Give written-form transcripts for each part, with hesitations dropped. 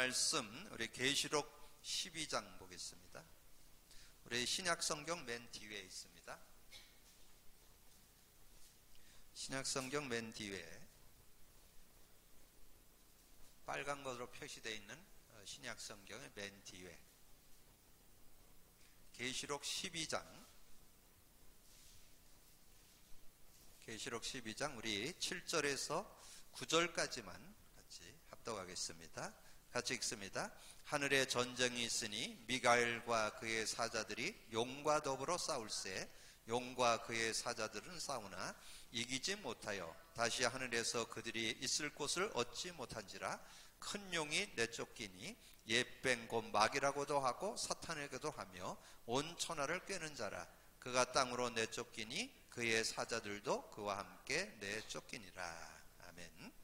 말씀 우리 계시록 12장 보겠습니다. 우리 신약성경 맨 뒤에 있습니다. 신약성경 맨 뒤에 빨간 것으로 표시되어 있는 신약성경의 맨 뒤에 계시록 12장 우리 7절에서 9절까지만 같이 합독하겠습니다. 같이 읽습니다. 하늘에 전쟁이 있으니 미가엘과 그의 사자들이 용과 더불어 싸울세 용과 그의 사자들은 싸우나 이기지 못하여 다시 하늘에서 그들이 있을 곳을 얻지 못한지라. 큰 용이 내쫓기니 옛뱀 곧 마귀라고도 하고 사탄에게도 하며 온 천하를 꿰는 자라. 그가 땅으로 내쫓기니 그의 사자들도 그와 함께 내쫓기니라. 아멘.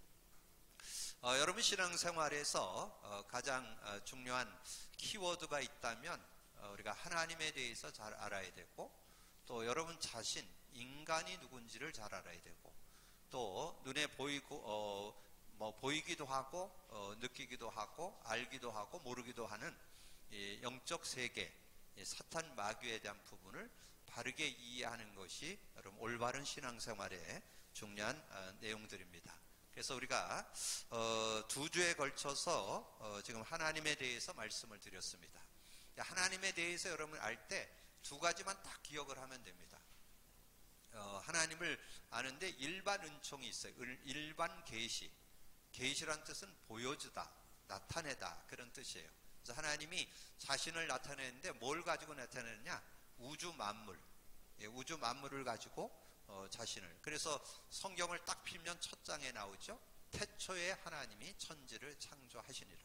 여러분 신앙생활에서 가장 중요한 키워드가 있다면 우리가 하나님에 대해서 잘 알아야 되고, 또 여러분 자신 인간이 누군지를 잘 알아야 되고, 또 눈에 보이고 보이기도 하고 느끼기도 하고 알기도 하고 모르기도 하는 영적 세계, 사탄 마귀에 대한 부분을 바르게 이해하는 것이 여러분 올바른 신앙생활의 중요한 내용들입니다. 그래서 우리가 2주에 걸쳐서 지금 하나님에 대해서 말씀을 드렸습니다. 하나님에 대해서 여러분 알 때 2가지만 딱 기억을 하면 됩니다. 하나님을 아는데 일반 은총이 있어요. 일반 계시. 계시란 뜻은 보여주다, 나타내다, 그런 뜻이에요. 그래서 하나님이 자신을 나타내는데 뭘 가지고 나타내느냐? 우주 만물, 우주 만물을 가지고 자신을. 그래서 성경을 딱 펴면 첫 장에 나오죠. 태초에 하나님이 천지를 창조하시니라.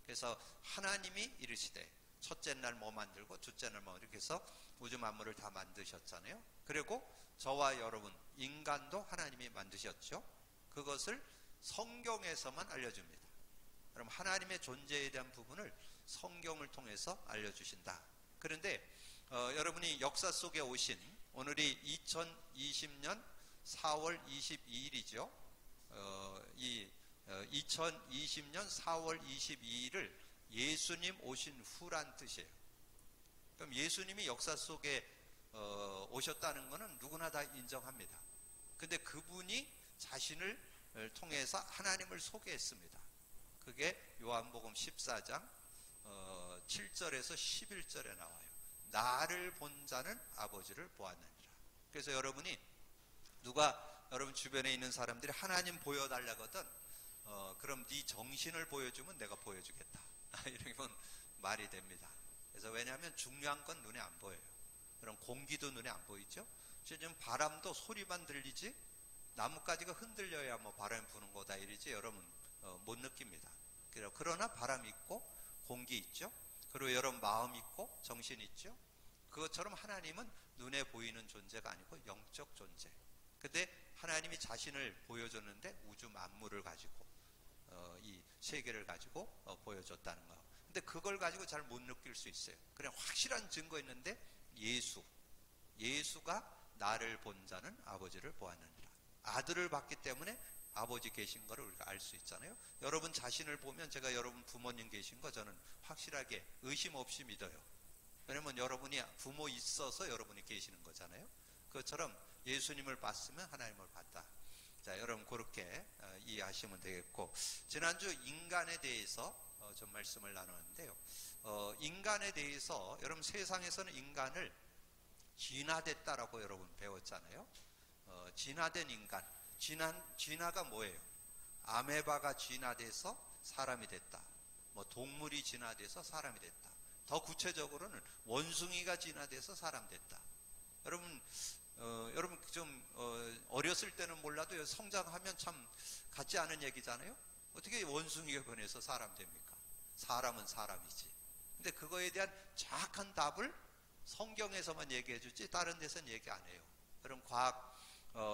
그래서 하나님이 이르시되 첫째 날 뭐 만들고 둘째 날 뭐, 이렇게 해서 우주 만물을 다 만드셨잖아요. 그리고 저와 여러분 인간도 하나님이 만드셨죠. 그것을 성경에서만 알려줍니다. 그럼 하나님의 존재에 대한 부분을 성경을 통해서 알려주신다. 그런데 여러분이 역사 속에 오신 오늘이 2020년 4월 22일이죠. 이 2020년 4월 22일을 예수님 오신 후란 뜻이에요. 그럼 예수님이 역사 속에 오셨다는 것은 누구나 다 인정합니다. 근데 그분이 자신을 통해서 하나님을 소개했습니다. 그게 요한복음 14장 7절에서 11절에 나와요. 나를 본 자는 아버지를 보았느니라. 그래서 여러분이 누가 여러분 주변에 있는 사람들이 하나님 보여달라거든, 그럼 네 정신을 보여주면 내가 보여주겠다. 이러면 말이 됩니다. 그래서 왜냐하면 중요한 건 눈에 안 보여요. 그럼 공기도 눈에 안 보이죠. 지금 바람도 소리만 들리지 나뭇가지가 흔들려야 뭐 바람이 부는 거다 이러지 여러분 못 느낍니다. 그러나 바람 있고 공기 있죠. 그리고 여러분 마음 있고 정신 있죠. 그것처럼 하나님은 눈에 보이는 존재가 아니고 영적 존재. 근데 하나님이 자신을 보여줬는데 우주 만물을 가지고 이 세계를 가지고 보여줬다는 거. 근데 그걸 가지고 잘 못 느낄 수 있어요. 그냥 확실한 증거 있는데 예수가 나를 본 자는 아버지를 보았느니라. 아들을 봤기 때문에 아버지 계신 거를 우리가 알 수 있잖아요. 여러분 자신을 보면 제가 여러분 부모님 계신 거 저는 확실하게 의심 없이 믿어요. 왜냐면 여러분이 부모 있어서 여러분이 계시는 거잖아요. 그것처럼 예수님을 봤으면 하나님을 봤다. 자, 여러분 그렇게 이해하시면 되겠고, 지난주 인간에 대해서 좀 말씀을 나눴는데요. 인간에 대해서 여러분 세상에서는 인간을 진화됐다라고 여러분 배웠잖아요. 진화된 인간. 진화가 뭐예요? 아메바가 진화돼서 사람이 됐다. 뭐 동물이 진화돼서 사람이 됐다. 더 구체적으로는 원숭이가 진화돼서 사람 됐다. 여러분 좀 어렸을 때는 몰라도 성장하면 참 같지 않은 얘기잖아요. 어떻게 원숭이가 변해서 사람 됩니까? 사람은 사람이지. 근데 그거에 대한 정확한 답을 성경에서만 얘기해 주지 다른 데서는 얘기 안 해요. 그럼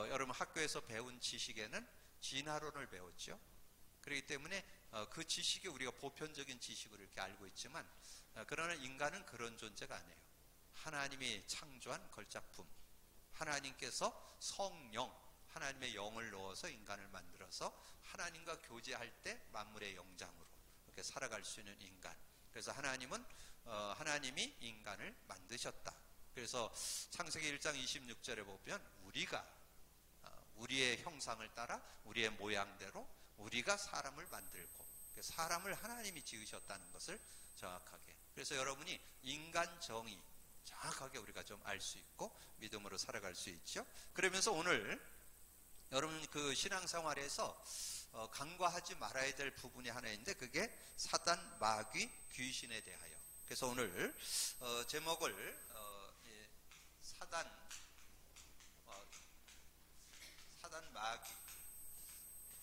여러분 학교에서 배운 지식에는 진화론을 배웠죠. 그렇기 때문에 그 지식이 우리가 보편적인 지식으로 이렇게 알고 있지만, 그러나 인간은 그런 존재가 아니에요. 하나님이 창조한 걸작품, 하나님께서 성령, 하나님의 영을 넣어서 인간을 만들어서 하나님과 교제할 때 만물의 영장으로 이렇게 살아갈 수 있는 인간. 그래서 하나님이 인간을 만드셨다. 그래서 창세기 1장 26절에 보면 우리가 우리의 형상을 따라 우리의 모양대로 우리가 사람을 만들고, 사람을 하나님이 지으셨다는 것을 정확하게. 그래서 여러분이 인간 정의 정확하게 우리가 좀 알 수 있고 믿음으로 살아갈 수 있죠. 그러면서 오늘 여러분 그 신앙생활에서 간과하지 말아야 될 부분이 하나 있는데, 그게 사단, 마귀, 귀신에 대하여. 그래서 오늘 제목을 사단, 마귀.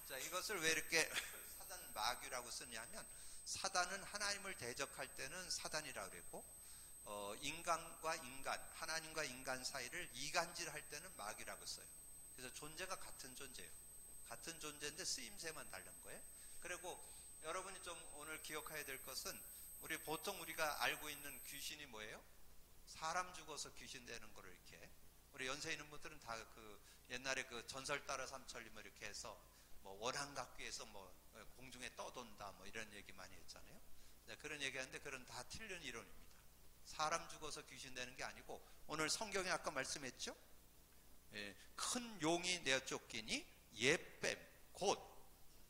자, 이것을 왜 이렇게 사단, 마귀라고 쓰냐면, 사단은 하나님을 대적할 때는 사단이라고 그랬고, 인간과 인간, 하나님과 인간 사이를 이간질할 때는 마귀라고 써요. 그래서 존재가 같은 존재예요. 같은 존재인데 쓰임새만 다른 거예요. 그리고 여러분이 좀 오늘 기억해야 될 것은, 보통 우리가 알고 있는 귀신이 뭐예요? 사람 죽어서 귀신 되는 거를 이렇게, 우리 연세 있는 분들은 다 그 옛날에 그 전설 따라 삼천리뭐 이렇게 해서 뭐 원한각귀에서 뭐 공중에 떠돈다 뭐 이런 얘기 많이 했잖아요. 네, 그런 얘기하는데 그런 다 틀린 이론입니다. 사람 죽어서 귀신 되는 게 아니고, 오늘 성경에 아까 말씀했죠? 큰 용이 내어 쫓기니 옛뱀 곧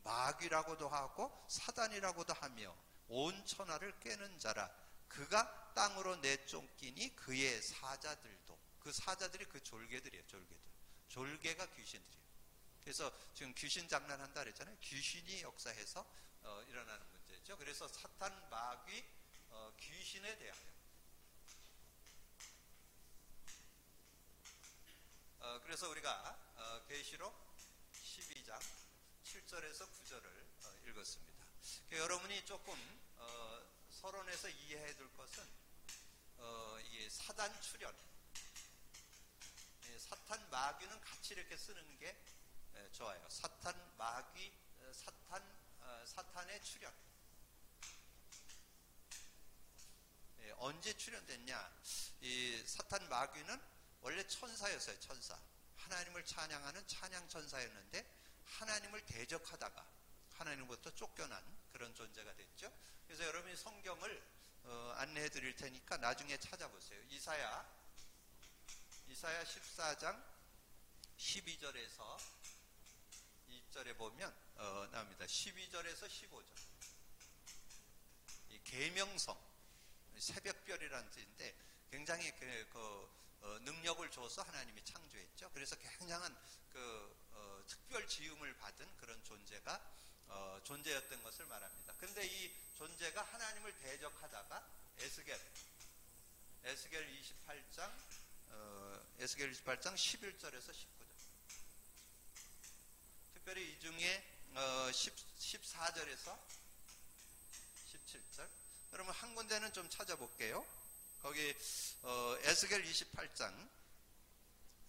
마귀라고도 하고 사단이라고도 하며 온 천하를 깨는 자라. 그가 땅으로 내쫓기니 그의 사자들도. 그 사자들이 그 졸개들이에요. 졸개가 귀신들이에요. 그래서 지금 귀신 장난한다 그랬잖아요. 귀신이 역사해서 일어나는 문제죠. 그래서 사탄, 마귀, 귀신에 대하여. 그래서 우리가 계시록 12장 7절에서 9절을 읽었습니다. 여러분이 조금 서론에서 이해해 둘 것은 이 사단 출현, 사탄, 마귀는 같이 이렇게 쓰는 게 좋아요. 사탄, 마귀, 사탄의 출현. 언제 출현됐냐? 이 사탄, 마귀는 원래 천사였어요. 천사. 하나님을 찬양하는 찬양 천사였는데, 하나님을 대적하다가 하나님부터 쫓겨난 그런 존재가 됐죠. 그래서 여러분이 성경을 안내해 드릴 테니까 나중에 찾아보세요. 이사야 14장 12절에서 2절에 보면 나옵니다. 12절에서 15절. 이 계명성, 새벽별이라는 뜻인데, 굉장히 능력을 줘서 하나님이 창조했죠. 그래서 굉장한 특별 지음을 받은 그런 존재였던 것을 말합니다. 그런데 이 존재가 하나님을 대적하다가 에스겔 28장 11절에서 19절. 특별히 이 중에 14절에서 17절. 여러분 한 군데는 좀 찾아볼게요. 거기 에스겔 28장,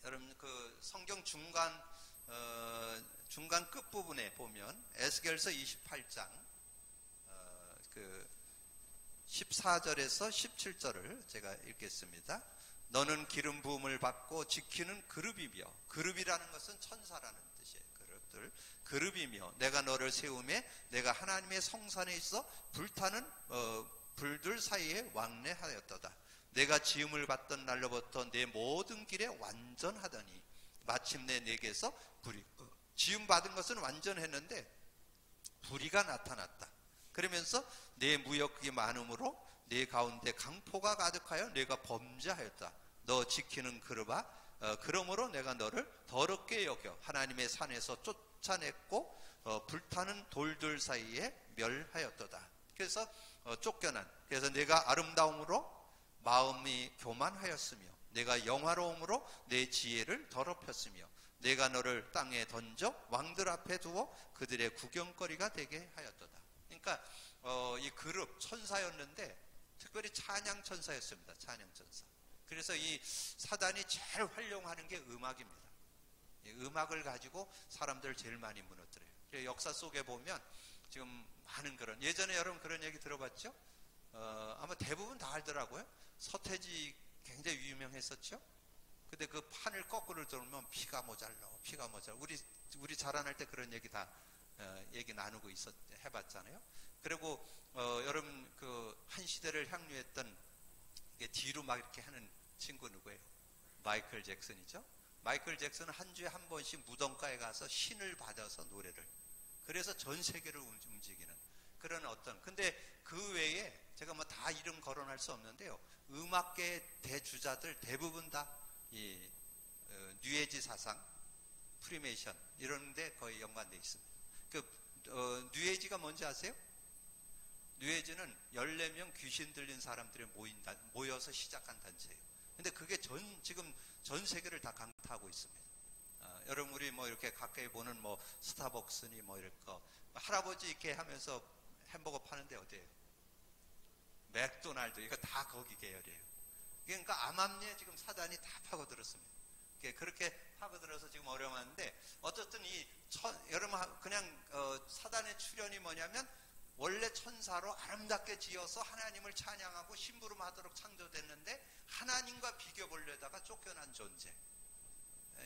여러분 그 성경 중간 끝부분에 보면 에스겔서 28장 그 14절에서 17절을 제가 읽겠습니다. 너는 기름 부음을 받고 지키는 그룹이며, 그룹이라는 것은 천사라는 뜻이에요. 그룹이며 내가 너를 세우매 내가 하나님의 성산에 있어 불타는 불들 사이에 왕래하였도다. 내가 지음을 받던 날로부터 내 모든 길에 완전하더니 마침내 내게서 불이, 지음 받은 것은 완전했는데 불의가 나타났다. 그러면서 내 무역이 많음으로 내 가운데 강포가 가득하여 내가 범죄하였다. 너 지키는 그룹아, 그러므로 내가 너를 더럽게 여겨 하나님의 산에서 쫓아냈고 불타는 돌들 사이에 멸하였도다. 그래서 쫓겨난, 그래서 내가 아름다움으로 마음이 교만하였으며 내가 영화로움으로 내 지혜를 더럽혔으며 내가 너를 땅에 던져 왕들 앞에 두어 그들의 구경거리가 되게 하였도다. 그러니까 이 그룹 천사였는데 특별히 찬양 천사였습니다. 찬양 천사. 그래서 이 사단이 제일 활용하는 게 음악입니다. 음악을 가지고 사람들을 제일 많이 무너뜨려요. 역사 속에 보면 지금 많은 그런, 예전에 여러분 그런 얘기 들어봤죠? 아마 대부분 다 알더라고요. 서태지 굉장히 유명했었죠? 근데 그 판을 거꾸로 들으면 피가 모자라. 우리 자라날 때 그런 얘기 다 얘기 나누고 해봤잖아요. 그리고 여러분 그 한 시대를 향유했던 뒤로 막 이렇게 하는 친구 누구예요? 마이클 잭슨이죠. 마이클 잭슨은 한 주에 한 번씩 무덤가에 가서 신을 받아서 노래를, 그래서 전 세계를 움직이는 그런 어떤, 근데 그 외에 제가 뭐 다 이름 거론할 수 없는데요, 음악계 대주자들 대부분 다 이 뉴에지 사상, 프리메이션 이런 데 거의 연관되어 있습니다. 뉴에지가 뭔지 아세요? 뉴에지는 14명 귀신 들린 사람들이 모여서 시작한 단체예요. 근데 그게 지금 전 세계를 다 강타하고 있습니다. 여러분 우리 뭐 이렇게 가까이 보는 뭐 스타벅스니 뭐 이럴 거, 할아버지 이렇게 하면서 햄버거 파는데 어디예요? 맥도날드, 이거 다 거기 계열이에요. 그러니까 암암리에 지금 사단이 다 파고들었습니다. 그렇게 파고들어서 지금 어려워하는데, 어쨌든 여러분 그냥 사단의 출현이 뭐냐면, 원래 천사로 아름답게 지어서 하나님을 찬양하고 심부름하도록 창조됐는데 하나님과 비교 보려다가 쫓겨난 존재.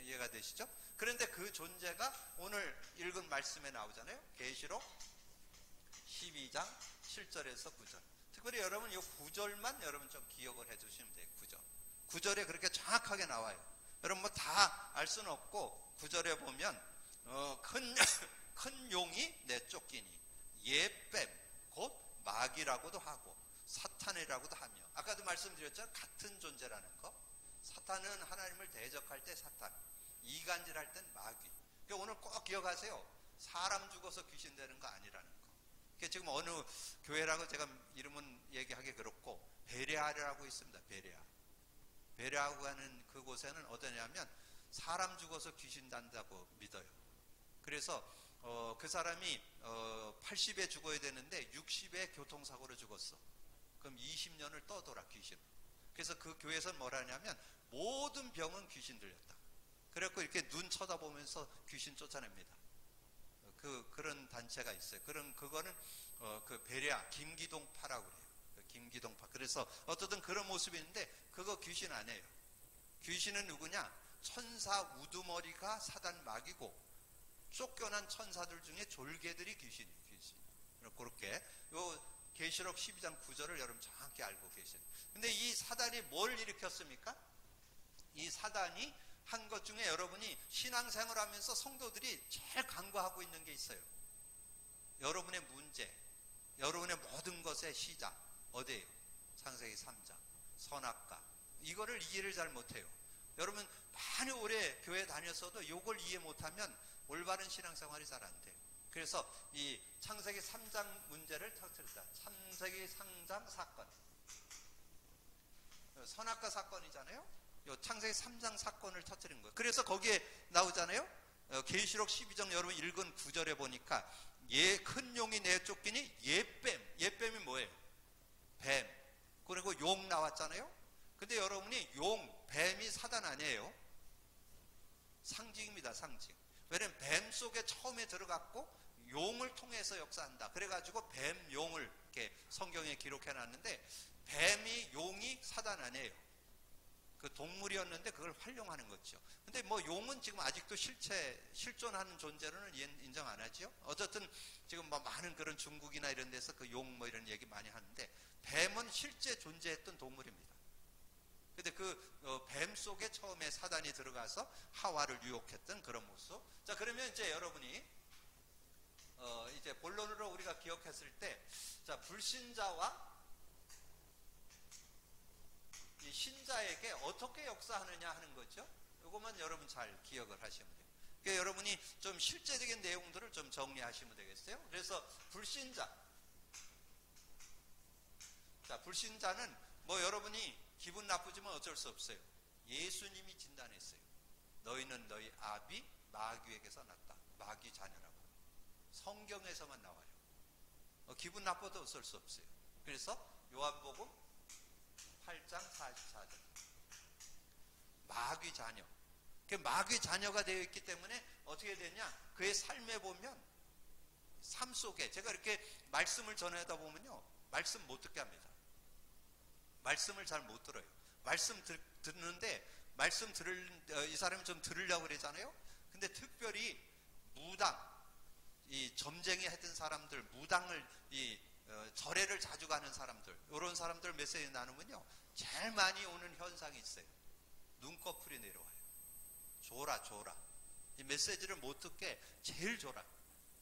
이해가 되시죠? 그런데 그 존재가 오늘 읽은 말씀에 나오잖아요. 계시록 12장 7절에서 9절. 특별히 여러분 이 9절만 여러분 좀 기억을 해 주시면 돼요. 9절. 9절에 그렇게 정확하게 나와요. 여러분 뭐 다 알 수는 없고 9절에 보면 큰 용이 내쫓기니 예뱀 곧 마귀라고도 하고 사탄이라고도 하며, 아까도 말씀드렸죠. 같은 존재라는 거. 사탄은 하나님을 대적할 때 사탄, 이간질할 땐 마귀. 그러니까 오늘 꼭 기억하세요. 사람 죽어서 귀신 되는 거 아니라는 거. 그러니까 지금 어느 교회라고 제가 이름은 얘기하기 그렇고, 베레아라고 있습니다. 베레아고 하는 그곳에는 어떠냐면 사람 죽어서 귀신 난다고 믿어요. 그래서 그 사람이 80에 죽어야 되는데 60에 교통사고로 죽었어. 그럼 20년을 떠돌아 귀신. 그래서 그 교회에서는 뭐라 하냐면 모든 병은 귀신 들렸다. 그래갖고 이렇게 눈 쳐다보면서 귀신 쫓아냅니다. 그런 단체가 있어요. 그거는 그 베레아 김기동파라고 그래요. 김기동파. 그래서 어쨌든 그런 모습이 있는데 그거 귀신 아니에요. 귀신은 누구냐? 천사 우두머리가 사단 마귀고 쫓겨난 천사들 중에 졸개들이 귀신. 그렇게 요 계시록 12장 9절을 여러분 정확히 알고 계시는. 근데 이 사단이 뭘 일으켰습니까? 이 사단이 한 것 중에 여러분이 신앙생활 하면서 성도들이 제일 간과하고 있는 게 있어요. 여러분의 문제, 여러분의 모든 것의 시작 어디예요? 창세기 3장 선악과. 이거를 이해를 잘 못해요. 여러분 많이 오래 교회 다녔어도 이걸 이해 못하면 올바른 신앙생활이 잘 안 돼요. 그래서 이 창세기 3장 문제를 터뜨렸다. 창세기 3장 사건, 선악과 사건이잖아요. 요 창세기 3장 사건을 터뜨린 거예요. 그래서 거기에 나오잖아요. 계시록 12장 여러분 읽은 9절에 보니까 큰 용이 내쫓기니 예뱀이 뭐예요? 뱀. 그리고 용 나왔잖아요. 근데 여러분이 뱀이 사단 아니에요. 상징입니다. 상징. 왜냐면 뱀 속에 처음에 들어갔고 용을 통해서 역사한다. 그래가지고 뱀용을 이렇게 성경에 기록해놨는데, 용이 사단 아니에요. 그 동물이었는데 그걸 활용하는 거죠. 근데 뭐 용은 지금 아직도 실존하는 존재로는 인정 안 하죠. 어쨌든 지금 뭐 많은 그런 중국이나 이런 데서 그 용 뭐 이런 얘기 많이 하는데, 뱀은 실제 존재했던 동물입니다. 근데 뱀 속에 처음에 사단이 들어가서 하와를 유혹했던 그런 모습. 자, 그러면 이제 여러분이 이제 본론으로 우리가 기억했을 때, 자, 불신자와 이 신자에게 어떻게 역사하느냐 하는 거죠. 이것만 여러분 잘 기억을 하시면 돼요. 그러니까 여러분이 좀 실제적인 내용들을 좀 정리하시면 되겠어요. 그래서 불신자는 뭐 여러분이 기분 나쁘지만 어쩔 수 없어요. 예수님이 진단했어요. 너희는 너희 아비 마귀에게서 났다. 마귀 자녀라고. 성경에서만 나와요. 기분 나빠도 어쩔 수 없어요. 그래서 요한복음 8장 44절. 마귀 자녀. 마귀 자녀가 되어 있기 때문에 어떻게 되냐? 그의 삶에 보면, 삶 속에 제가 이렇게 말씀을 전하다 보면요, 말씀 못 듣게 합니다. 말씀을 잘 못 들어요. 말씀 듣는데 이 사람이 좀 들으려고 그러잖아요. 근데 특별히 무당, 이 점쟁이 했던 사람들, 무당을 절에를 자주 가는 사람들, 이런 사람들 메시지 나누면요, 제일 많이 오는 현상이 있어요. 눈꺼풀이 내려와요. 졸아. 이 메시지를 못 듣게 제일 졸아.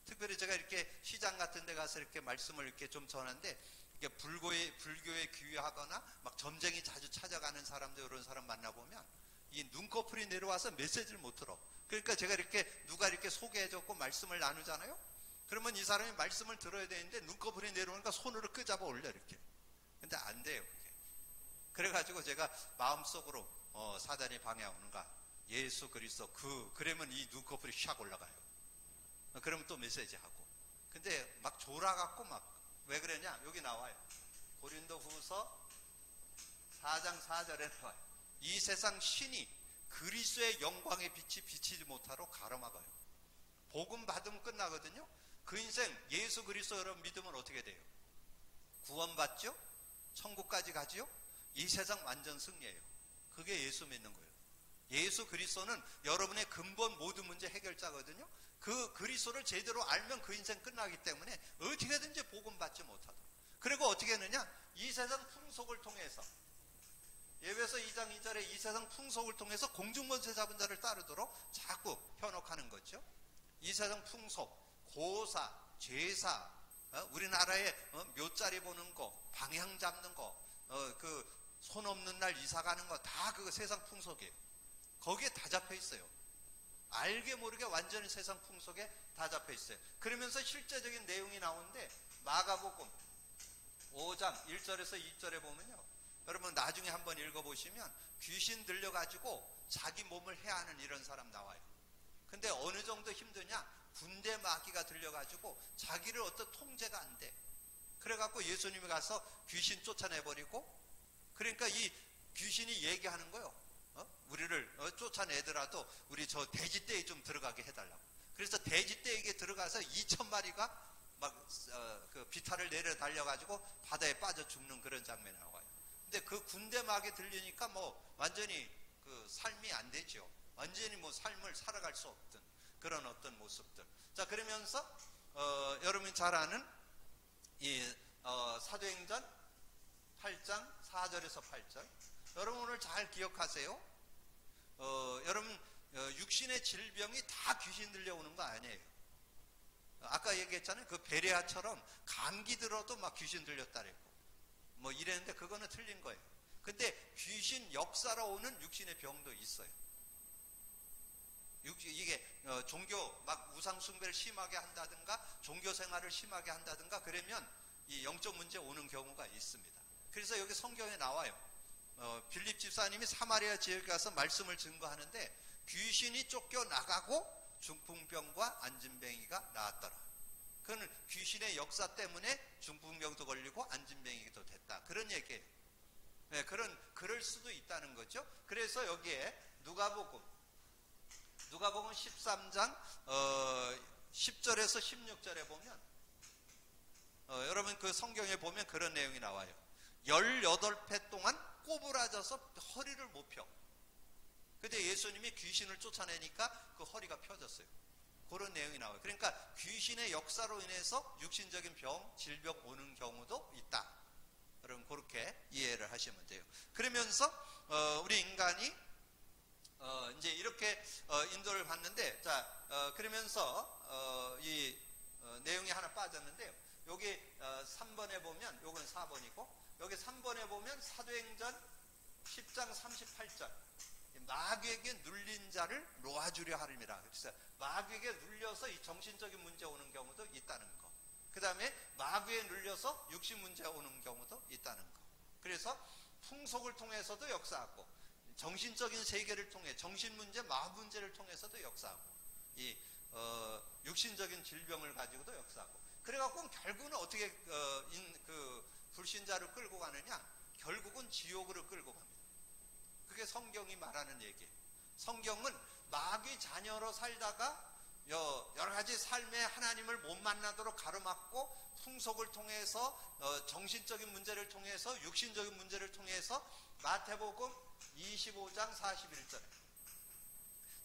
특별히 제가 이렇게 시장 같은 데 가서 이렇게 말씀을 이렇게 좀 전하는데, 이게 불교에 귀의하거나 막 점쟁이 자주 찾아가는 사람들, 이런 사람 만나보면 이 눈꺼풀이 내려와서 메시지를 못 들어. 그러니까 제가 이렇게 누가 이렇게 소개해줬고 말씀을 나누잖아요. 그러면 이 사람이 말씀을 들어야 되는데 눈꺼풀이 내려오니까 손으로 끄잡아 올려 이렇게. 근데 안 돼요. 그게. 그래가지고 제가 마음속으로 사단이 방해하는가, 예수 그리스도 그러면 이 눈꺼풀이 샥 올라가요. 그러면 또 메시지 하고. 근데 막 졸아갖고 막 왜 그러냐? 여기 나와요. 고린도후서 4장 4절에 나와요. 이 세상 신이 그리스도의 영광의 빛이 비치지 못하도록 가로막아요. 복음 받으면 끝나거든요. 그 인생 예수 그리스도 여러분 믿으면 어떻게 돼요? 구원받죠? 천국까지 가죠? 이 세상 완전 승리예요. 그게 예수 믿는 거예요. 예수 그리스도는 여러분의 근본 모든 문제 해결자거든요. 그 그리스도를 제대로 알면 그 인생 끝나기 때문에 어떻게든지 복음 받지 못하도록. 그리고 어떻게 하느냐? 이 세상 풍속을 통해서, 예배서 2장 2절에 이 세상 풍속을 통해서 공중권세 잡은 자를 따르도록 자꾸 현혹하는 거죠. 이 세상 풍속, 고사, 제사, 우리나라에 묘자리 보는 거, 방향 잡는 거, 그 손 없는 날 이사 가는 거, 다 그 세상 풍속이에요. 거기에 다 잡혀 있어요. 알게 모르게 완전히 세상 풍속에 다 잡혀 있어요. 그러면서 실제적인 내용이 나오는데, 마가복음 5장 1절에서 2절에 보면요, 여러분 나중에 한번 읽어보시면 귀신 들려가지고 자기 몸을 해하는 이런 사람 나와요. 근데 어느 정도 힘드냐? 군대 마귀가 들려가지고 자기를 어떤 통제가 안 돼. 그래갖고 예수님이 가서 귀신 쫓아내버리고, 그러니까 이 귀신이 얘기하는 거예요. 우리를 쫓아내더라도 우리 저 돼지떼에 좀 들어가게 해달라고. 그래서 돼지떼에게 들어가서 2,000마리가 막 그 비탈을 내려 달려가지고 바다에 빠져 죽는 그런 장면이 나와요. 근데 그 군대 막에 들리니까 뭐 완전히 그 삶이 안 되죠. 완전히 뭐 삶을 살아갈 수 없던 그런 어떤 모습들. 자, 그러면서 여러분이 잘 아는 이 사도행전 8장 4절에서 8절. 여러분 오늘 잘 기억하세요. 여러분 육신의 질병이 다 귀신 들려오는 거 아니에요. 아까 얘기했잖아요. 그 베레아처럼 감기 들어도 막 귀신 들렸다 그랬고 뭐 이랬는데 그거는 틀린 거예요. 근데 귀신 역사로 오는 육신의 병도 있어요. 이게 종교 막 우상 숭배를 심하게 한다든가 종교 생활을 심하게 한다든가 그러면 이 영적 문제 오는 경우가 있습니다. 그래서 여기 성경에 나와요. 빌립 집사님이 사마리아 지역에 가서 말씀을 증거하는데 귀신이 쫓겨나가고 중풍병과 안진뱅이가 나았더라. 그건 귀신의 역사 때문에 중풍병도 걸리고 안진뱅이도 됐다. 그런 얘기예요. 네, 그럴 수도 있다는 거죠. 그래서 여기에 누가복음 13장 10절에서 16절에 보면 여러분 그 성경에 보면 그런 내용이 나와요. 18회 동안 꼬부라져서 허리를 못 펴. 근데 예수님이 귀신을 쫓아내니까 그 허리가 펴졌어요. 그런 내용이 나와요. 그러니까 귀신의 역사로 인해서 육신적인 병, 질병 오는 경우도 있다. 여러분 그렇게 이해를 하시면 돼요. 그러면서 우리 인간이 이제 이렇게 인도를 받는데, 자 그러면서 이 내용이 하나 빠졌는데요. 여기 3번에 보면, 요건 4번이고, 여기 3번에 보면 사도행전 10장 38절. 마귀에게 눌린 자를 놓아주려 하림이라. 그래서 마귀에게 눌려서 이 정신적인 문제 오는 경우도 있다는 거. 그 다음에 마귀에 눌려서 육신 문제 오는 경우도 있다는 거. 그래서 풍속을 통해서도 역사하고, 정신적인 세계를 통해 정신 문제, 마음 문제를 통해서도 역사하고, 이 육신적인 질병을 가지고도 역사하고. 그래갖고 결국은 어떻게 그 불신자를 끌고 가느냐? 결국은 지옥으로 끌고 갑니다. 그게 성경이 말하는 얘기예요. 성경은 마귀 자녀로 살다가 여러 가지 삶에 하나님을 못 만나도록 가로막고, 풍속을 통해서 정신적인 문제를 통해서 육신적인 문제를 통해서, 마태복음 25장 41절에,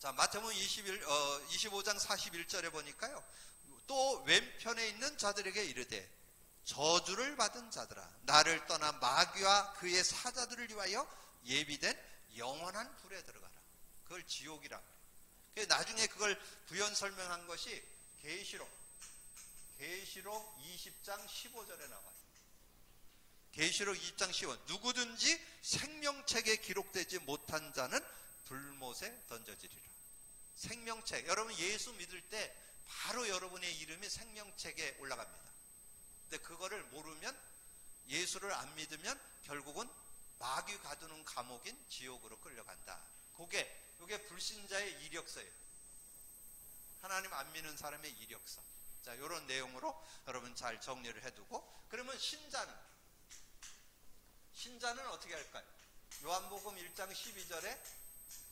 자 마태복음 25장 41절에 보니까요, 또 왼편에 있는 자들에게 이르되 저주를 받은 자들아 나를 떠나 마귀와 그의 사자들을 위하여 예비된 영원한 불에 들어가라. 그걸 지옥이라 그래요. 나중에 그걸 부연 설명한 것이 계시록 20장 15절에 나와요. 계시록 20장 15절 누구든지 생명책에 기록되지 못한 자는 불못에 던져지리라. 생명책, 여러분 예수 믿을 때 바로 여러분의 이름이 생명책에 올라갑니다. 근데 그거를 모르면, 예수를 안 믿으면 결국은 마귀 가두는 감옥인 지옥으로 끌려간다. 그게 불신자의 이력서예요. 하나님 안 믿는 사람의 이력서. 자, 이런 내용으로 여러분 잘 정리를 해두고, 그러면 신자는 어떻게 할까요? 요한복음 1장 12절에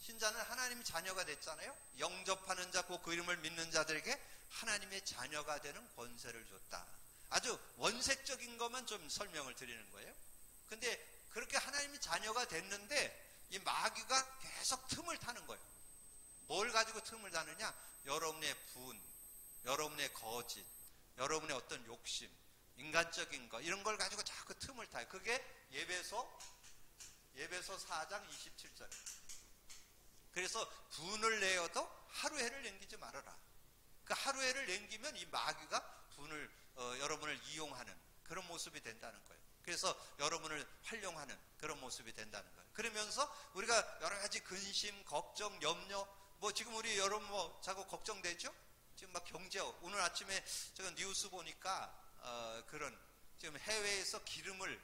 신자는 하나님의 자녀가 됐잖아요. 영접하는 자, 그 이름을 믿는 자들에게 하나님의 자녀가 되는 권세를 줬다. 아주 원색적인 것만 좀 설명을 드리는 거예요. 근데 그렇게 하나님의 자녀가 됐는데 이 마귀가 계속 틈을 타는 거예요. 뭘 가지고 틈을 타느냐? 여러분의 분, 여러분의 거짓, 여러분의 어떤 욕심, 인간적인 거, 이런 걸 가지고 자꾸 틈을 타요. 그게 예배소 4장 27절. 그래서 분을 내어도 하루해를 남기지 말아라. 그 하루해를 남기면 이 마귀가 여러분을 이용하는 그런 모습이 된다는 거예요. 그래서 여러분을 활용하는 그런 모습이 된다는 거예요. 그러면서 우리가 여러 가지 근심, 걱정, 염려, 지금 우리 여러분 자꾸 걱정되죠? 지금 막 경제, 오늘 아침에 제가 뉴스 보니까 지금 해외에서 기름을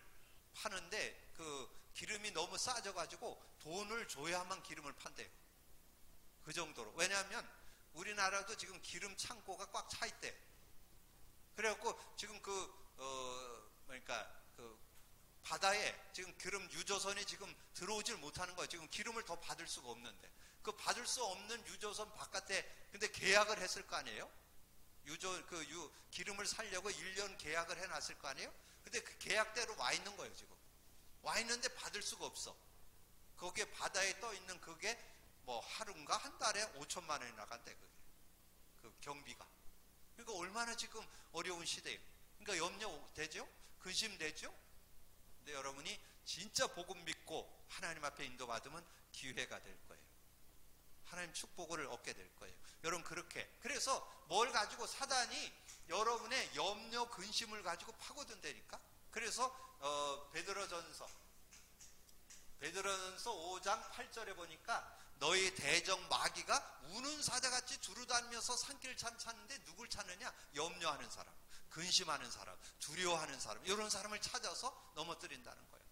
파는데 그 기름이 너무 싸져가지고 돈을 줘야만 기름을 판대요. 그 정도로. 왜냐하면 우리나라도 지금 기름 창고가 꽉 차 있대. 그래갖고 지금 바다에 지금 기름 유조선이 지금 들어오질 못하는 거예요. 지금 기름을 더 받을 수가 없는데. 그 받을 수 없는 유조선 바깥에 근데 계약을 했을 거 아니에요? 기름을 살려고 1년 계약을 해놨을 거 아니에요? 근데 그 계약대로 와 있는 거예요, 지금. 와 있는데 받을 수가 없어. 거기에 바다에 떠 있는 그게 하루인가 한 달에 5천만 원이 나간대, 그게. 그 경비가. 그러니까 얼마나 지금 어려운 시대예요. 그러니까 염려되죠? 근심되죠? 근데 여러분이 진짜 복음 믿고 하나님 앞에 인도받으면 기회가 될 거예요. 하나님 축복을 얻게 될 거예요. 여러분 그래서 뭘 가지고 사단이 여러분의 염려, 근심을 가지고 파고든다니까. 그래서 베드로전서 5장 8절에 보니까 너희 대적 마귀가 우는 사자같이 두루다니면서 산길 찾는데 누굴 찾느냐? 염려하는 사람, 근심하는 사람, 두려워하는 사람, 이런 사람을 찾아서 넘어뜨린다는 거예요.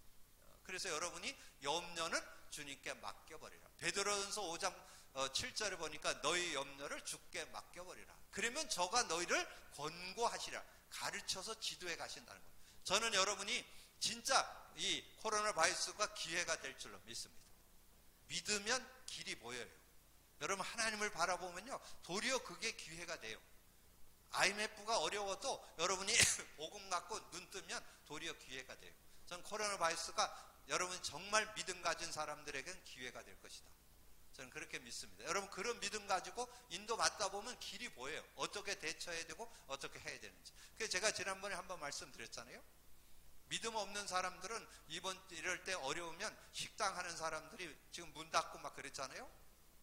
그래서 여러분이 염려는 주님께 맡겨버리라. 베드로전서 5장 7절에 보니까 너희 염려를 주께 맡겨버리라. 그러면 저가 너희를 권고하시라. 가르쳐서 지도해 가신다는 거예요. 저는 여러분이 진짜 이 코로나 바이러스가 기회가 될 줄로 믿습니다. 믿으면 길이 보여요. 여러분 하나님을 바라보면요, 도리어 그게 기회가 돼요. IMF가 어려워도 여러분이 복음 갖고 눈 뜨면 도리어 기회가 돼요. 저는 코로나 바이러스가 여러분 정말 믿음 가진 사람들에게는 기회가 될 것이다. 저는 그렇게 믿습니다. 여러분 그런 믿음 가지고 인도받다 보면 길이 보여요. 어떻게 대처해야 되고 어떻게 해야 되는지. 그래서 제가 지난번에 한번 말씀드렸잖아요. 믿음 없는 사람들은 이럴 때 어려우면 식당 하는 사람들이 지금 문 닫고 막 그랬잖아요.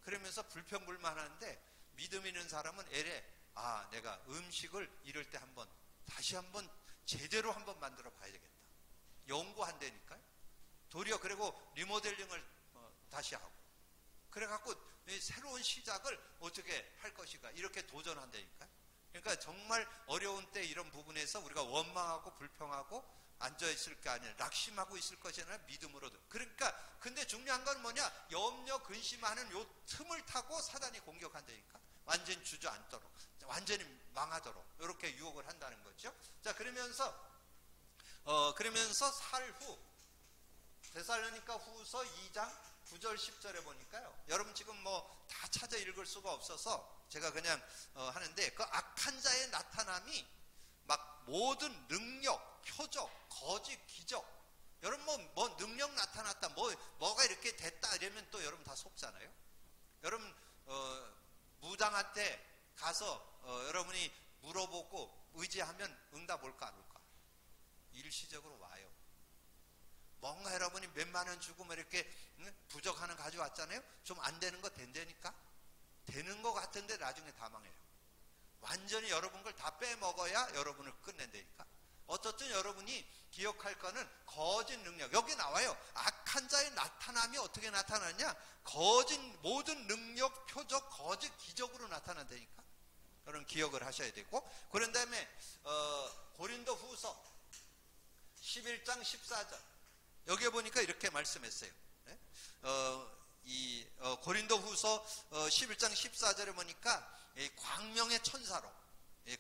그러면서 불평불만하는데 믿음 있는 사람은 내가 음식을 이럴 때 다시 한번 제대로 한번 만들어 봐야 되겠다. 연구한다니까요. 도리어 그리고 리모델링을 다시 하고 그래갖고 새로운 시작을 어떻게 할 것인가 이렇게 도전한다니까요. 그러니까 정말 어려운 때 이런 부분에서 우리가 원망하고 불평하고 앉아있을 게 아니라 낙심하고 있을 것이 아니라 믿음으로도. 그러니까 근데 중요한 건 뭐냐? 염려 근심하는 요 틈을 타고 사단이 공격한다니까. 완전히 주저앉도록, 완전히 망하도록 이렇게 유혹을 한다는 거죠. 자, 그러면서 살후 데살로니가 후서 2장 9절 10절에 보니까요. 여러분 지금 다 찾아 읽을 수가 없어서 제가 그냥 하는데 그 악한 자의 나타남이 막 모든 능력, 표적, 거짓, 기적. 여러분 뭐 능력 나타났다, 뭐가 이렇게 됐다 이러면 또 여러분 다 속잖아요. 여러분 무당한테 가서 여러분이 물어보고 의지하면 응답 올까 안 올까? 일시적으로 와요. 뭔가 여러분이 몇만 원 주고 뭐 이렇게 부적 하나 가져왔잖아요. 좀 안 되는 거 된다니까? 되는 거 같은데 나중에 다 망해요. 완전히 여러분 걸 다 빼먹어야 여러분을 끝낸다니까. 어떻든 여러분이 기억할 거는 거짓 능력. 여기 나와요. 악한 자의 나타남이 어떻게 나타나냐? 거짓 모든 능력, 표적, 거짓 기적으로 나타난다니까. 여러분 기억을 하셔야 되고, 그런 다음에 고린도 후서 11장 14절 여기에 보니까 이렇게 말씀했어요. 고린도 후서 11장 14절에 보니까 광명의 천사로,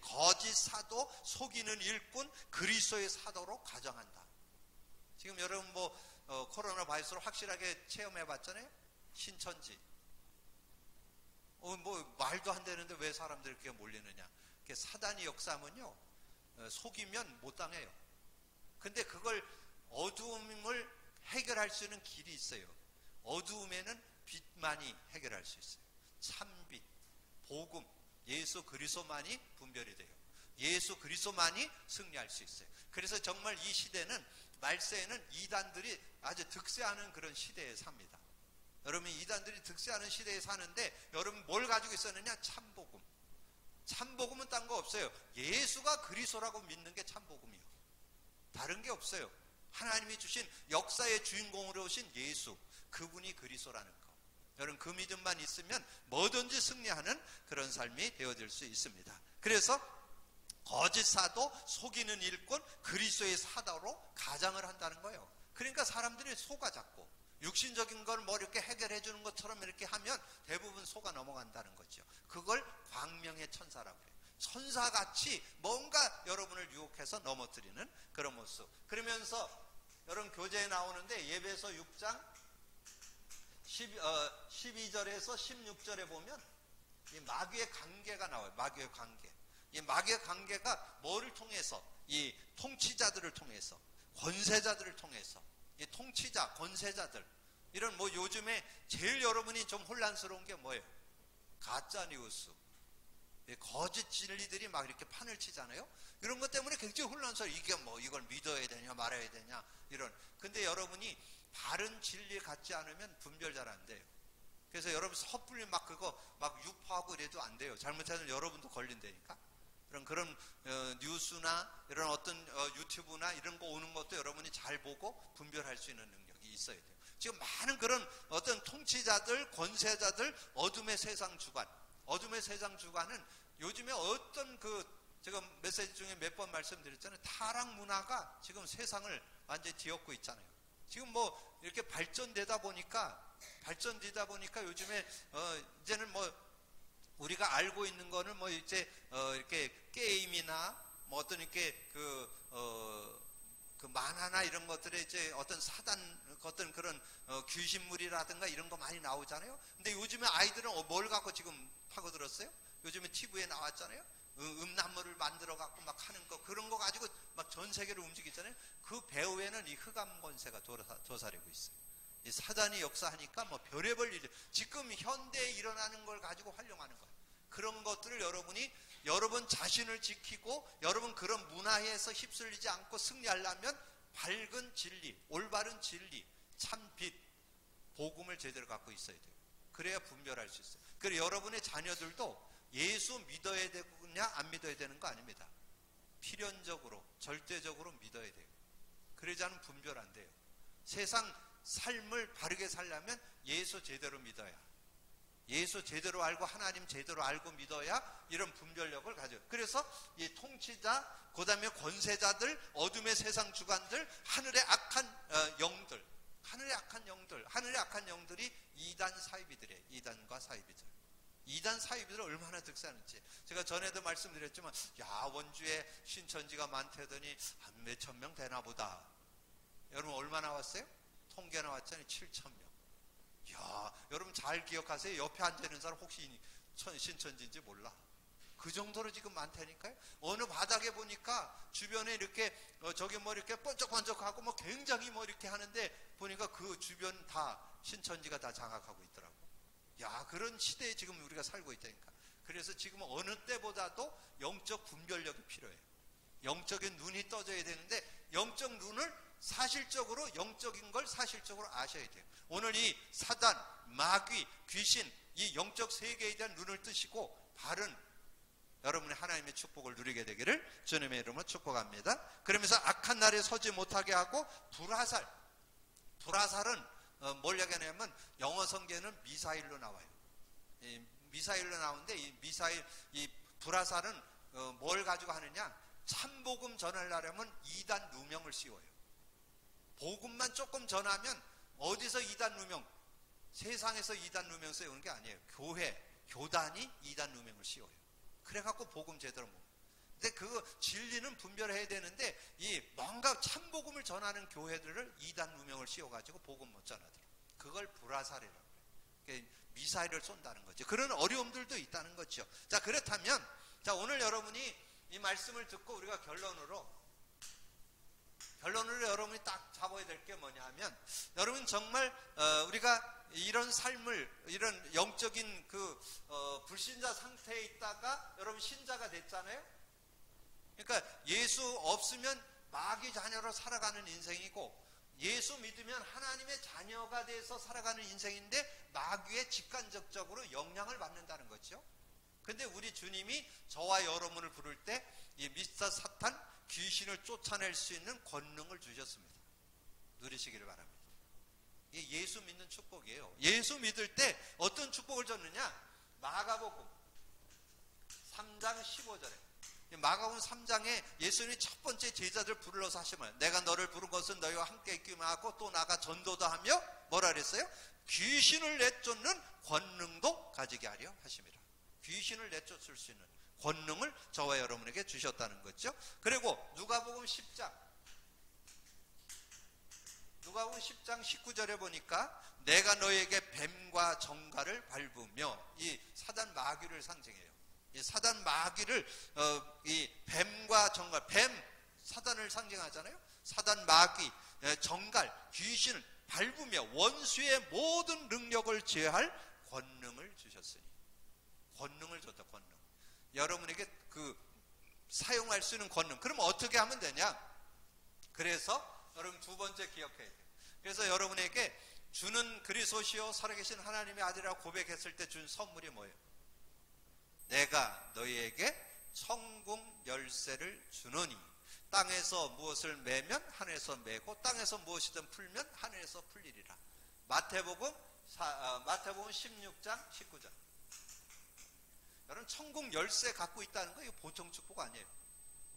거짓 사도, 속이는 일꾼, 그리스도의 사도로 가정한다. 지금 여러분 코로나 바이러스로 확실하게 체험해 봤잖아요. 신천지. 말도 안 되는데 왜 사람들이 이렇게 몰리느냐. 사단이 역사하면요, 속이면 못 당해요. 근데 그걸 어두움을 해결할 수 있는 길이 있어요. 어두움에는 빛만이 해결할 수 있어요. 참빛, 복음, 예수 그리스도만이 분별이 돼요. 예수 그리스도만이 승리할 수 있어요. 그래서 정말 이 시대는, 말세에는 이단들이 아주 득세하는 그런 시대에 삽니다. 여러분, 이단들이 득세하는 시대에 사는데 여러분 뭘 가지고 있었느냐? 참복음. 참복음은 딴 거 없어요. 예수가 그리스도라고 믿는 게 참복음이에요. 다른 게 없어요. 하나님이 주신 역사의 주인공으로 오신 예수, 그분이 그리스도라는 거. 여러분 그 믿음만 있으면 뭐든지 승리하는 그런 삶이 되어질 수 있습니다. 그래서 거짓 사도, 속이는 일꾼, 그리스도의 사도로 가장을 한다는 거예요. 그러니까 사람들이 속아 자꾸 육신적인 걸 뭐 이렇게 해결해 주는 것처럼 이렇게 하면 대부분 속아 넘어간다는 거죠. 그걸 광명의 천사라고 해요. 천사같이 뭔가 여러분을 유혹해서 넘어뜨리는 그런 모습. 그러면서 여러분 교재에 나오는데 예배서 6장 12절에서 16절에 보면 이 마귀의 관계가 나와요. 마귀의 관계. 이 마귀의 관계가 뭐를 통해서? 이 통치자들을 통해서, 권세자들을 통해서, 이 통치자, 권세자들, 이런 요즘에 제일 여러분이 좀 혼란스러운 게 뭐예요? 가짜 뉴스, 거짓 진리들이 막 이렇게 판을 치잖아요. 이런 것 때문에 굉장히 혼란스러워. 이게 이걸 믿어야 되냐 말아야 되냐 이런. 근데 여러분이 바른 진리 갖지 않으면 분별 잘 안 돼요. 그래서 여러분 섣불리 막 그거 막 유포하고 이래도 안 돼요. 잘못하면 여러분도 걸린다니까. 그런 뉴스나 이런 어떤 유튜브나 이런 거 오는 것도 여러분이 잘 보고 분별할 수 있는 능력이 있어야 돼요. 지금 많은 그런 어떤 통치자들, 권세자들, 어둠의 세상 주관, 어둠의 세상 주관은 요즘에 어떤 제가 메시지 중에 몇 번 말씀드렸잖아요. 타락 문화가 지금 세상을 완전히 뒤엎고 있잖아요. 지금 이렇게 발전되다 보니까 요즘에 이제는 우리가 알고 있는 거는 이제 이렇게 게임이나 어떤 이렇게 그 만화나 이런 것들에 이제 어떤 사단, 어떤 그런 귀신물이라든가 이런 거 많이 나오잖아요. 근데 요즘에 아이들은 뭘 갖고 지금 파고들었어요? 요즘에 TV에 나왔잖아요. 음란물을 만들어 갖고 막 하는 거, 그런 거 가지고 막 전 세계를 움직이잖아요. 그 배후에는 이 흑암 권세가 도사리고 있어요. 이 사단이 역사하니까 별의별 일이, 지금 현대에 일어나는 걸 가지고 활용하는 거예요. 그런 것들을 여러분 자신을 지키고 여러분 그런 문화에서 휩쓸리지 않고 승리하려면 밝은 진리, 올바른 진리, 참빛, 복음을 제대로 갖고 있어야 돼요. 그래야 분별할 수 있어요. 그리고 여러분의 자녀들도 예수 믿어야 되느냐 안 믿어야 되는 거 아닙니다. 필연적으로, 절대적으로 믿어야 돼요. 그러지 않으면 분별 안 돼요. 세상 삶을 바르게 살려면 예수 제대로 믿어야, 예수 제대로 알고 하나님 제대로 알고 믿어야 이런 분별력을 가져요. 그래서 이 통치자, 그 다음에 권세자들, 어둠의 세상 주관들, 하늘의 악한 영들, 하늘의 악한 영들이 이단 사이비들이에요. 이단과 사이비들. 이단 사이비들 얼마나 득세하는지 제가 전에도 말씀드렸지만, 원주에 신천지가 많다더니 한 몇천 명 되나 보다. 여러분 얼마나 왔어요? 통계 나왔잖아요. 7,000명. 여러분 잘 기억하세요. 옆에 앉아있는 사람 혹시 신천지인지 몰라. 그 정도로 지금 많다니까요. 어느 바닥에 보니까 주변에 이렇게 이렇게 번쩍번쩍하고 굉장히 이렇게 하는데 보니까 그 주변 다 신천지가 다 장악하고 있더라고. 그런 시대에 지금 우리가 살고 있다니까. 그래서 지금 어느 때보다도 영적 분별력이 필요해요. 영적인 눈이 떠져야 되는데 영적 눈을 사실적으로, 영적인 걸 사실적으로 아셔야 돼요. 오늘 이 사단, 마귀, 귀신, 이 영적 세계에 대한 눈을 뜨시고 바른 여러분의 하나님의 축복을 누리게 되기를 주님의 이름으로 축복합니다. 그러면서 악한 날에 서지 못하게 하고 불화살은 뭘 얘기하냐면 영어 성경에는 미사일로 나와요. 미사일로 나오는데 이 불화살은 뭘 가지고 하느냐? 참복음 전하려면 이단 누명을 씌워요. 복음만 조금 전하면 어디서 이단 누명? 세상에서 이단 누명 씌우는 게 아니에요. 교단이 이단 누명을 씌워요. 그래갖고 복음 제대로 먹어요. 근데 그거 진리는 분별해야 되는데 이 뭔가 참복음을 전하는 교회들을 이단 누명을 씌워가지고 복음 못 전하더라고요. 그걸 불화살이라고 해요. 미사일을 쏜다는 거죠. 그런 어려움들도 있다는 거죠. 자, 그렇다면 자, 오늘 여러분이 이 말씀을 듣고 우리가 결론으로 여러분이 딱 잡아야 될 게 뭐냐 하면, 여러분 정말 우리가 이런 삶을, 이런 영적인 불신자 상태에 있다가 여러분 신자가 됐잖아요. 그러니까 예수 없으면 마귀 자녀로 살아가는 인생이고, 예수 믿으면 하나님의 자녀가 돼서 살아가는 인생인데 마귀의 직간접적으로 영향을 받는다는 거죠. 근데 우리 주님이 저와 여러분을 부를 때 이 미스터 사탄, 귀신을 쫓아낼 수 있는 권능을 주셨습니다. 누리시기를 바랍니다. 이게 예수 믿는 축복이에요. 예수 믿을 때 어떤 축복을 줬느냐? 마가복음 3장 15절에, 마가복음 3장에 예수님이 첫 번째 제자들 불러서 하시면, 내가 너를 부른 것은 너희와 함께 있기만 하고 또 나가 전도도 하며 뭐라 그랬어요? 귀신을 내쫓는 권능도 가지게 하려 하심이라. 귀신을 내쫓을 수 있는 권능을 저와 여러분에게 주셨다는 거죠. 그리고 누가복음 10장 19절에 보니까 내가 너에게 뱀과 정갈을 밟으며, 이 사단 마귀를 상징해요. 이 사단 마귀를 이 뱀과 정갈, 뱀 사단을 상징하잖아요. 사단 마귀, 정갈, 귀신을 밟으며 원수의 모든 능력을 제할 권능을 주셨으니, 권능을 줬다. 권능. 여러분에게 사용할 수 있는 권능. 그럼 어떻게 하면 되냐? 그래서 여러분 두 번째 기억해야 돼요. 그래서 여러분에게 주는 그리스도시요 살아계신 하나님의 아들이라고 고백했을 때 준 선물이 뭐예요? 내가 너희에게 천국 열쇠를 주노니 땅에서 무엇을 매면 하늘에서 매고 땅에서 무엇이든 풀면 하늘에서 풀리리라. 마태복음 16장 19절. 여러분 천국 열쇠 갖고 있다는 거 이거 보통 축복 아니에요.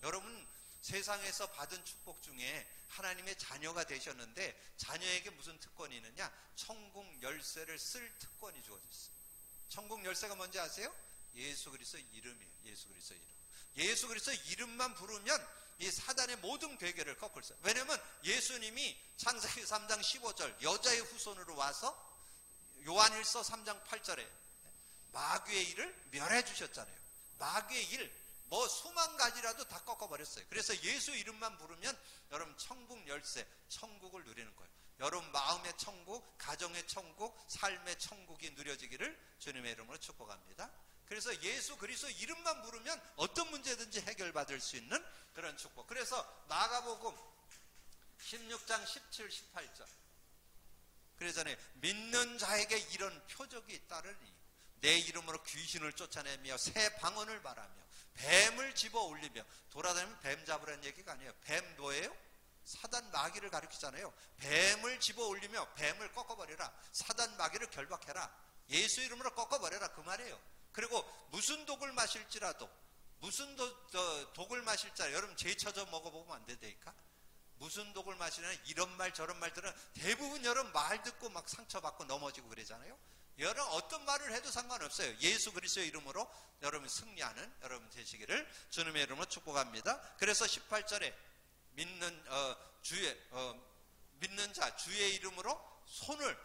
여러분 세상에서 받은 축복 중에 하나님의 자녀가 되셨는데 자녀에게 무슨 특권이 있느냐? 천국 열쇠를 쓸 특권이 주어졌어요. 천국 열쇠가 뭔지 아세요? 예수 그리스도 이름이에요. 예수 그리스도 이름. 예수 그리스도 이름만 부르면 이 사단의 모든 괴계를 꺾을 수 있어요. 왜냐하면 예수님이 창세기 3장 15절 여자의 후손으로 와서 요한일서 3장 8절에 마귀의 일을 멸해 주셨잖아요. 마귀의 일 수만 가지라도 다 꺾어버렸어요. 그래서 예수 이름만 부르면 여러분 천국 열쇠, 천국을 누리는 거예요. 여러분 마음의 천국, 가정의 천국, 삶의 천국이 누려지기를 주님의 이름으로 축복합니다. 그래서 예수 그리스도 이름만 부르면 어떤 문제든지 해결받을 수 있는 그런 축복. 그래서 마가복음 16장 17, 18절. 그러잖아요. 믿는 자에게 이런 표적이 따르니 내 이름으로 귀신을 쫓아내며 새 방언을 말하며 뱀을 집어 올리며. 돌아다니면 뱀 잡으라는 얘기가 아니에요. 뱀 뭐예요? 사단 마귀를 가리키잖아요. 뱀을 집어 올리며 뱀을 꺾어버려라. 사단 마귀를 결박해라. 예수 이름으로 꺾어버려라 그 말이에요. 그리고 무슨 독을 마실지라도, 무슨 독을 마실지라도, 여러분 제쳐져 먹어보면 안 되니까. 무슨 독을 마시냐, 이런 말 저런 말들은 대부분 여러분 말 듣고 막 상처받고 넘어지고 그러잖아요. 여러분 어떤 말을 해도 상관없어요. 예수 그리스도의 이름으로 여러분 승리하는 여러분 되시기를 주님의 이름으로 축복합니다. 그래서 18절에 믿는 자 주의 이름으로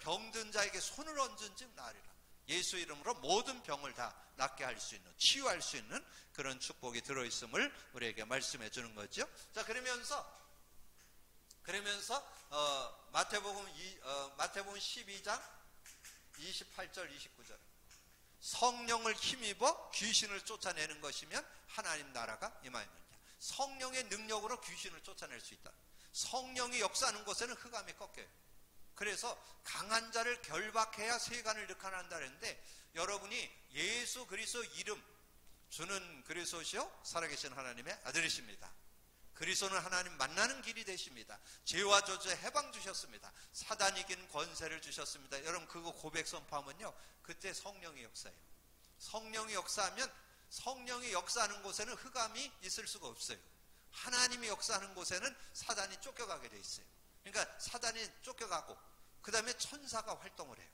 병든 자에게 손을 얹은 즉 나으리라. 예수 이름으로 모든 병을 다 낫게 할 수 있는, 치유할 수 있는 그런 축복이 들어있음을 우리에게 말씀해 주는 거죠. 자, 그러면서 마태복음 12장 28절 29절. 성령을 힘입어 귀신을 쫓아내는 것이면 하나님 나라가 임하느냐. 성령의 능력으로 귀신을 쫓아낼 수 있다. 성령이 역사하는 곳에는 흑암이 꺾여요. 그래서 강한 자를 결박해야 세간을 득한한다 그랬는데, 여러분이 예수 그리스도 이름, 주는 그리스도시요 살아계신 하나님의 아들이십니다. 그리스도는 하나님 만나는 길이 되십니다. 죄와 저주에 해방 주셨습니다. 사단 이긴 권세를 주셨습니다. 여러분 그거 고백 선포하면요, 그때 성령의 역사예요. 성령이 역사하면, 성령이 역사하는 곳에는 흑암이 있을 수가 없어요. 하나님이 역사하는 곳에는 사단이 쫓겨가게 돼 있어요. 그러니까 사단이 쫓겨가고 그 다음에 천사가 활동을 해요.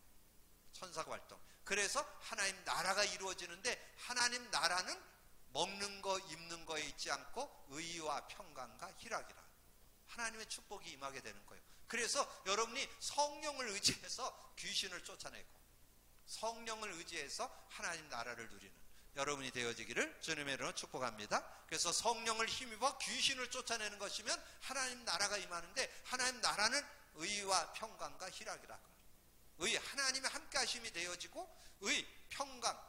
천사가 활동. 그래서 하나님 나라가 이루어지는데, 하나님 나라는 먹는 거 입는 거에 있지 않고 의와 평강과 희락이라, 하나님의 축복이 임하게 되는 거예요. 그래서 여러분이 성령을 의지해서 귀신을 쫓아내고 성령을 의지해서 하나님 나라를 누리는 여러분이 되어지기를 주님의 이름으로 축복합니다. 그래서 성령을 힘입어 귀신을 쫓아내는 것이면 하나님 나라가 임하는데, 하나님 나라는 의와 평강과 희락이라. 의, 하나님의 함께하심이 되어지고 의, 평강,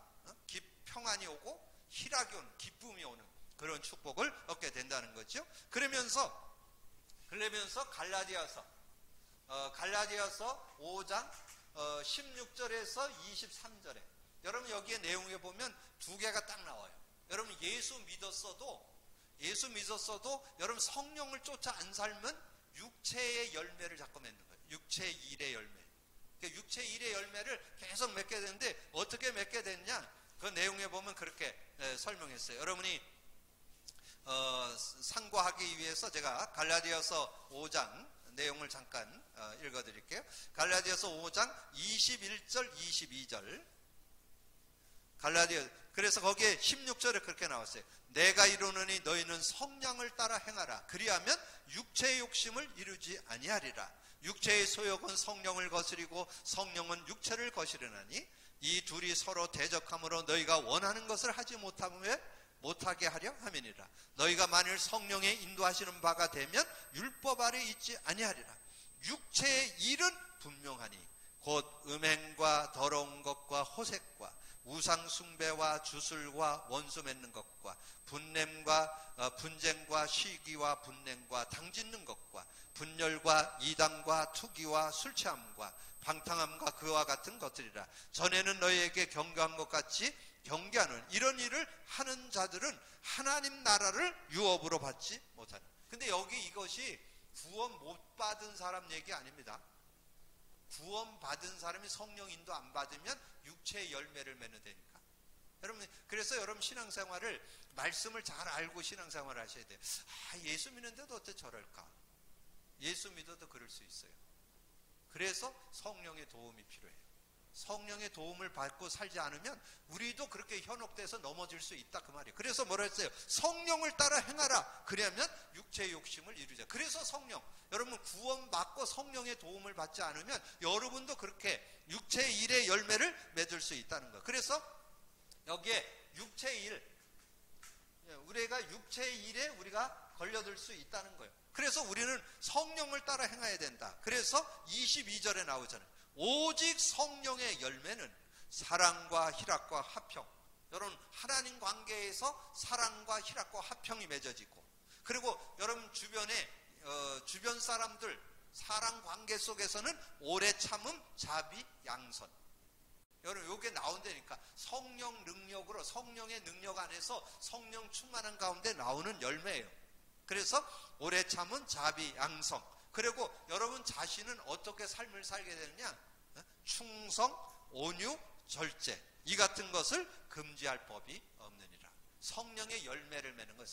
평안이 오고 희락이 오는, 기쁨이 오는 그런 축복을 얻게 된다는 거죠. 그러면서 갈라디아서 5장 16절에서 23절에 여러분 여기에 내용에 보면 두 개가 딱 나와요. 여러분 예수 믿었어도 여러분 성령을 쫓아 안 살면 육체의 열매를 자꾸 맺는 거예요. 육체의 일의 열매. 육체의 일의 열매를 계속 맺게 되는데, 어떻게 맺게 됐냐? 그 내용에 보면 그렇게 설명했어요. 여러분이 상고하기 위해서 제가 갈라디아서 5장 내용을 잠깐 읽어드릴게요. 갈라디아서 5장 21절 22절. 그래서 거기에 16절에 그렇게 나왔어요. 내가 이루노니 너희는 성령을 따라 행하라. 그리하면 육체의 욕심을 이루지 아니하리라. 육체의 소욕은 성령을 거스리고 성령은 육체를 거스르나니 이 둘이 서로 대적함으로 너희가 원하는 것을 하지 못하게 하려 함이니라. 너희가 만일 성령의 인도하시는 바가 되면 율법 아래 있지 아니하리라. 육체의 일은 분명하니 곧 음행과 더러운 것과 호색과 우상 숭배와 주술과 원수 맺는 것과 분쟁과 시기와 분냉과 당짓는 것과 분열과 이단과 투기와 술취함과 방탕함과 그와 같은 것들이라. 전에는 너희에게 경고한 것 같이 경계하는 이런 일을 하는 자들은 하나님 나라를 유업으로 받지 못하는. 근데 여기 이것이 구원 못 받은 사람 얘기 아닙니다. 구원 받은 사람이 성령 인도 안 받으면 육체의 열매를 맺는 데니까. 여러분, 그래서 여러분 신앙생활을, 말씀을 잘 알고 신앙생활을 하셔야 돼요. 예수 믿는데도 어떻게 저럴까? 예수 믿어도 그럴 수 있어요. 그래서 성령의 도움이 필요해요. 성령의 도움을 받고 살지 않으면 우리도 그렇게 현혹돼서 넘어질 수 있다, 그 말이에요. 그래서 뭐라 했어요? 성령을 따라 행하라. 그러면 육체의 욕심을 이루자. 그래서 성령, 여러분 구원받고 성령의 도움을 받지 않으면 여러분도 그렇게 육체의 일의 열매를 맺을 수 있다는 거예요. 그래서 여기에 육체의 일, 우리가 육체의 일에 우리가 걸려들 수 있다는 거예요. 그래서 우리는 성령을 따라 행해야 된다. 그래서 22절에 나오잖아요. 오직 성령의 열매는 사랑과 희락과 화평. 여러분 하나님 관계에서 사랑과 희락과 화평이 맺어지고, 그리고 여러분 주변 사람들 사랑 관계 속에서는 오래 참음, 자비, 양선. 여러분 요게 나온다니까. 성령 능력으로, 성령의 능력 안에서 성령 충만한 가운데 나오는 열매예요. 그래서 오래 참은 자비, 양성. 그리고 여러분 자신은 어떻게 삶을 살게 되느냐? 충성, 온유, 절제. 이 같은 것을 금지할 법이 없느니라. 성령의 열매를 맺는 거예요.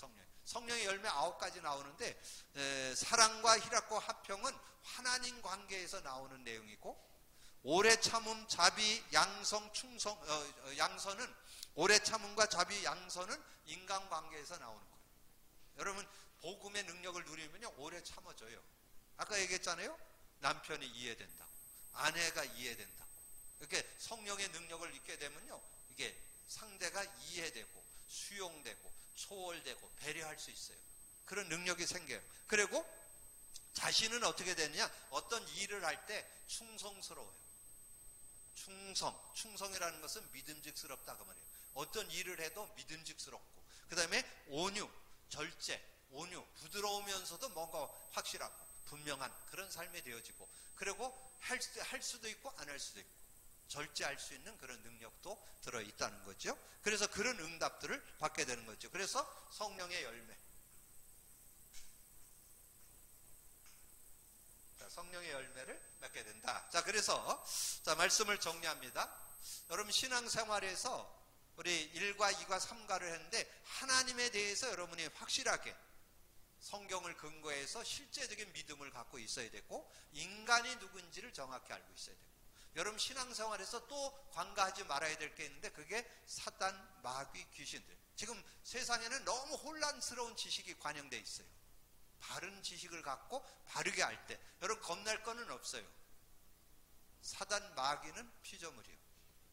성령의 열매 9가지 나오는데, 사랑과 희락과 화평은 하나님 관계에서 나오는 내용이고, 오래 참음, 자비, 양성, 충성, 양선은, 오래 참음과 자비, 양선은 인간 관계에서 나오는 거예요. 여러분 복음의 능력을 누리면요 오래 참아줘요. 아까 얘기했잖아요. 남편이 이해된다고, 아내가 이해된다고. 이렇게 성령의 능력을 잊게 되면요, 이게 상대가 이해되고 수용되고 초월되고 배려할 수 있어요. 그런 능력이 생겨요. 그리고 자신은 어떻게 되느냐? 어떤 일을 할 때 충성스러워요. 충성이라는 것은 믿음직스럽다 그 말이에요. 어떤 일을 해도 믿음직스럽고, 그 다음에 온유, 절제, 온유, 부드러우면서도 뭔가 확실하고 분명한 그런 삶이 되어지고, 그리고 할 수도 있고 안 할 수도 있고 절제할 수 있는 그런 능력도 들어있다는 거죠. 그래서 그런 응답들을 받게 되는 거죠. 그래서 성령의 열매, 성령의 열매를 맺게 된다. 자, 그래서 말씀을 정리합니다. 여러분 신앙생활에서 우리 1과 2과 3과를 했는데, 하나님에 대해서 여러분이 확실하게 성경을 근거해서 실제적인 믿음을 갖고 있어야 되고, 인간이 누군지를 정확히 알고 있어야 되고, 여러분 신앙생활에서 또 관가하지 말아야 될 게 있는데, 그게 사단, 마귀, 귀신들. 지금 세상에는 너무 혼란스러운 지식이 관영되어 있어요. 바른 지식을 갖고 바르게 할 때 여러분 겁날 거는 없어요. 사단, 마귀는 피조물이에요.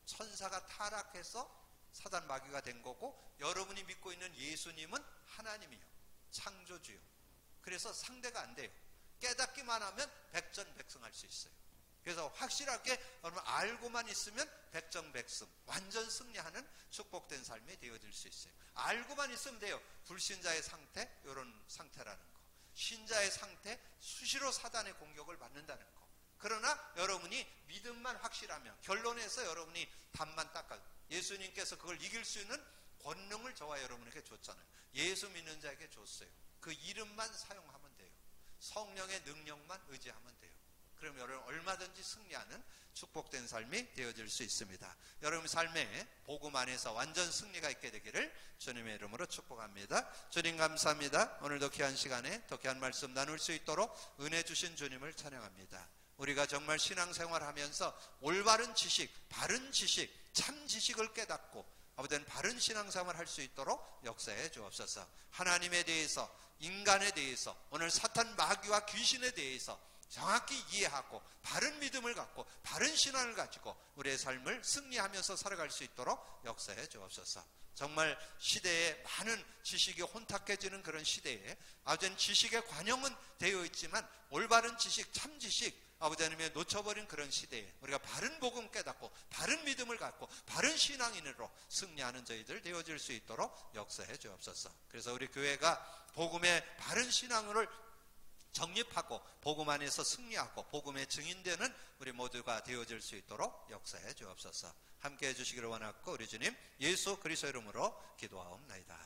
천사가 타락해서 사단, 마귀가 된 거고, 여러분이 믿고 있는 예수님은 하나님이요, 창조주요. 그래서 상대가 안 돼요. 깨닫기만 하면 백전백승할 수 있어요. 그래서 확실하게 여러분 알고만 있으면 백전백승, 완전 승리하는 축복된 삶이 되어질 수 있어요. 알고만 있으면 돼요. 불신자의 상태, 이런 상태라는 거. 신자의 상태, 수시로 사단의 공격을 받는다는 거. 그러나 여러분이 믿음만 확실하면, 결론에서 여러분이 답만 닦아, 예수님께서 그걸 이길 수 있는 권능을 저와 여러분에게 줬잖아요. 예수 믿는 자에게 줬어요. 그 이름만 사용하면 돼요. 성령의 능력만 의지하면 돼요. 그럼 여러분 얼마든지 승리하는 축복된 삶이 되어질 수 있습니다. 여러분 삶에 복음 안에서 완전 승리가 있게 되기를 주님의 이름으로 축복합니다. 주님 감사합니다. 오늘도 귀한 시간에 더 귀한 말씀 나눌 수 있도록 은혜 주신 주님을 찬양합니다. 우리가 정말 신앙생활하면서 올바른 지식, 바른 지식, 참 지식을 깨닫고 아버지는 바른 신앙생활을 할 수 있도록 역사해 주옵소서. 하나님에 대해서, 인간에 대해서, 오늘 사탄, 마귀와 귀신에 대해서 정확히 이해하고 바른 믿음을 갖고 바른 신앙을 가지고 우리의 삶을 승리하면서 살아갈 수 있도록 역사해 주옵소서. 정말 시대에 많은 지식이 혼탁해지는 그런 시대에 아버지는 지식의 관용은 되어 있지만 올바른 지식, 참 지식 아버지 하나님의 놓쳐버린 그런 시대에 우리가 바른 복음 깨닫고 바른 믿음을 갖고 바른 신앙인으로 승리하는 저희들 되어질 수 있도록 역사해 주옵소서. 그래서 우리 교회가 복음의 바른 신앙을 정립하고 복음 안에서 승리하고 복음의 증인되는 우리 모두가 되어질 수 있도록 역사해 주옵소서. 함께해 주시기를 원하고 우리 주님 예수 그리스도 이름으로 기도하옵나이다.